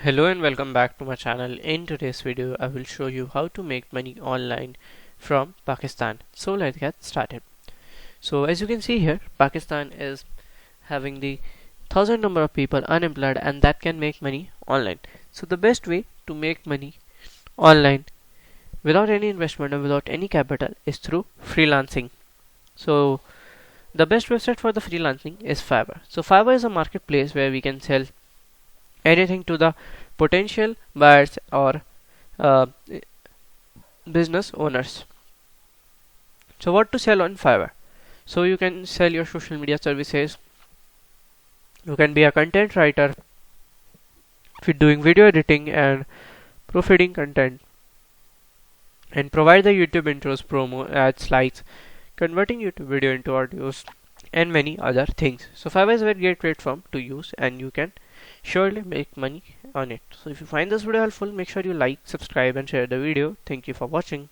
Hello and welcome back to my channel. In today's video I will show you how to make money online from Pakistan. So let's get started. So as you can see here, Pakistan is having the 1000 number of people unemployed and that can make money online. So the best way to make money online without any investment and without any capital is through freelancing. So the best website for the freelancing is Fiverr. So Fiverr is a marketplace where we can sell anything to the potential buyers or uh, business owners. So what to sell on Fiverr? So you can sell your social media services. You can be a content writer if you're doing video editing and proofreading content, and provide the YouTube intros, promo, ads, likes, converting YouTube video into audios, and many other things. So Fiverr is a very great platform to use and you can surely make money on it. So if you find this video helpful, make sure you like, subscribe and share the video. Thank you for watching.